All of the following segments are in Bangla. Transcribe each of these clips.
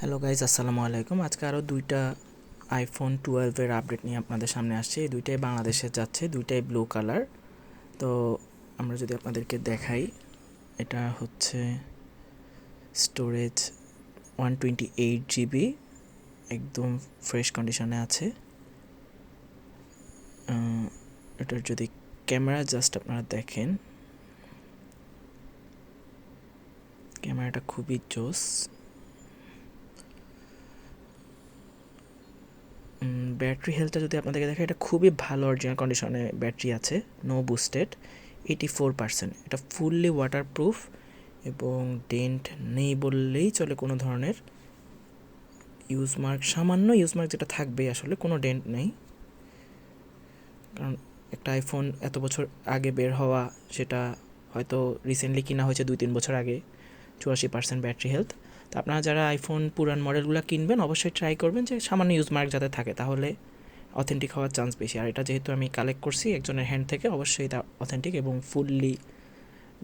হ্যালো গাইজ, আসসালামু আলাইকুম। আজকে আরও দুইটা আইফোন 12-এর আপডেট নিয়ে আপনাদের সামনে আসছে। এই দুইটাই বাংলাদেশে যাচ্ছে, দুইটাই ব্লু কালার। তো আমরা যদি আপনাদেরকে দেখাই, এটা হচ্ছে স্টোরেজ 128 GB, একদম ফ্রেশ কন্ডিশনে আছে। এটার যদি ক্যামেরা জাস্ট আপনারা দেখেন, ক্যামেরাটা খুবই জোস। ব্যাটারি হেলথটা যদি আপনাদেরকে দেখে, এটা খুবই ভালো অরিজিনাল কন্ডিশনে ব্যাটারি আছে, নো বুস্টেড, 84%। এটা ফুললি ওয়াটারপ্রুফ এবং ডেন্ট নেই বললেই চলে। কোনো ধরনের ইউজ মার্ক, সামান্য ইউজ মার্ক যেটা থাকবে, আসলে কোনো ডেন্ট নেই। কারণ একটা আইফোন এত বছর আগে বের হওয়া, সেটা হয়তো রিসেন্টলি কিনা হয়েছে 2-3 বছর আগে। 84% ব্যাটারি হেলথ। তো আপনারা যারা আইফোন পুরান মডেলগুলো কিনবেন, অবশ্যই ট্রাই করবেন যে সামান্য ইউজ মার্ক যাতে থাকে, তাহলে অথেন্টিক হওয়ার চান্স বেশি। আর এটা যেহেতু আমি কালেক্ট করছি একজনের হ্যান্ড থেকে, অবশ্যই এটা অথেন্টিক এবং ফুললি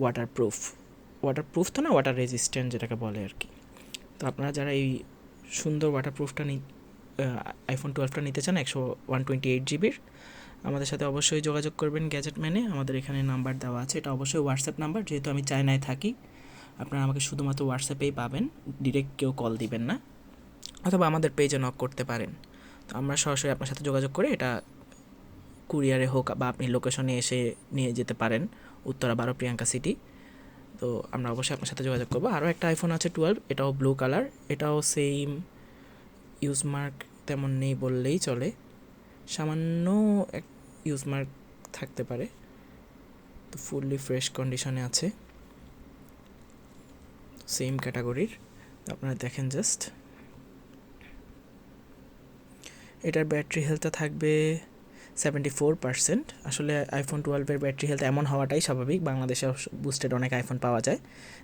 ওয়াটারপ্রুফ। ওয়াটারপ্রুফ তো না, ওয়াটার রেজিস্ট্যান্ট যেটাকে বলে আর কি। তো আপনারা যারা এই সুন্দর ওয়াটারপ্রুফটা আইফোন 12টা নিতে চান 128 GB, আমাদের সাথে অবশ্যই যোগাযোগ করবেন গ্যাজেট ম্যানে। আমাদের এখানে নাম্বার দেওয়া আছে, এটা অবশ্যই হোয়াটসঅ্যাপ নাম্বার। যেহেতু আমি চায়নায় থাকি, আপনারা আমাকে শুধুমাত্র হোয়াটসঅ্যাপেই পাবেন, ডিরেক্ট কেউ কল দিবেন না, অথবা আমাদের পেজে নক করতে পারেন। তো আমরা সরাসরি আপনার সাথে যোগাযোগ করে এটা কুরিয়ারে হোক বা আপনি লোকেশনে এসে নিয়ে যেতে পারেন, উত্তরা 12 প্রিয়াঙ্কা সিটি। তো আমরা অবশ্যই আপনার সাথে যোগাযোগ করবো। আরও একটা আইফোন আছে 12, এটাও ব্লু কালার, এটাও সেম ইউজ মার্ক তেমন নেই বললেই চলে, সামান্য এক ইউজ মার্ক থাকতে পারে। তো ফুললি ফ্রেশ কন্ডিশনে আছে, সেম ক্যাটাগরির। আপনারা দেখেন জাস্ট, এটার ব্যাটারি হেলথটা থাকবে 74%। আসলে আইফোন 12-এর ব্যাটারি হেলথ এমন হওয়াটাই স্বাভাবিক। বাংলাদেশে বুস্টেড অনেক আইফোন পাওয়া যায়,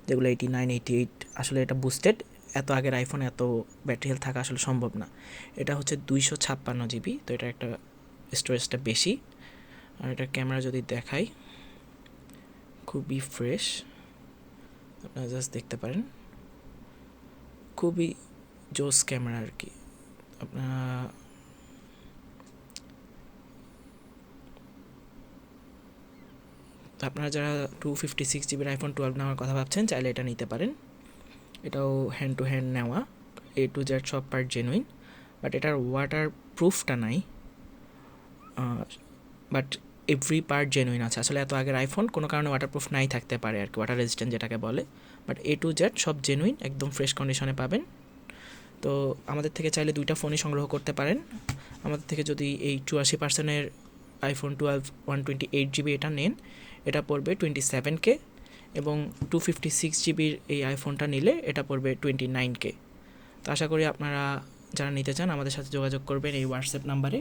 যেগুলো 89, 88। আসলে এটা বুস্টেড, এত আগের আইফোন এত ব্যাটারি হেলথ থাকা আসলে সম্ভব না। এটা হচ্ছে 256 GB, তো এটা একটা স্টোরেজটা বেশি। আর এটার ক্যামেরা যদি দেখাই, খুবই ফ্রেশ, আপনারা জাস্ট দেখতে পারেন, খুবই জোস ক্যামেরা আর কি। আপনারা যারা 256 GB আইফোন 12 নেওয়ার কথা ভাবছেন, চাইলে এটা নিতে পারেন। এটাও হ্যান্ড টু হ্যান্ড নেওয়া, A to Z সব পার্ট জেনুইন, বাট এটার ওয়াটার প্রুফটা নাই, বাট এভরি পার্ট জেনুইন আছে। আসলে এত আগের আইফোন কোনো কারণে ওয়াটারপ্রুফ নাই থাকতে পারে আর কি, ওয়াটার রেজিস্ট্যান্ট যেটাকে বলে, বাট A to Z সব জেনুইন, একদম ফ্রেশ কন্ডিশনে পাবেন। তো আমাদের থেকে চাইলে দুইটা ফোনই সংগ্রহ করতে পারেন। আমাদের থেকে যদি এই 84%-এর আইফোন 12 128 GB এটা নেন, এটা পড়বে 27K, এবং 256 GB এই আইফোনটা নিলে এটা পড়বে 29K। তো আশা করি আপনারা যারা নিতে চান আমাদের সাথে যোগাযোগ করবেন এই হোয়াটসঅ্যাপ নাম্বারে,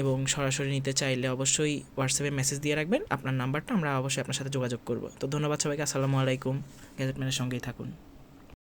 এবং সরাসরি নিতে চাইলে অবশ্যই হোয়াটসঅ্যাপে মেসেজ দিয়ে রাখবেন আপনার নাম্বারটা, আমরা অবশ্যই আপনার সাথে যোগাযোগ করব। তো ধন্যবাদ সবাইকে, আসসালামু আলাইকুম। গ্যাজেটম্যানের সঙ্গেই থাকুন।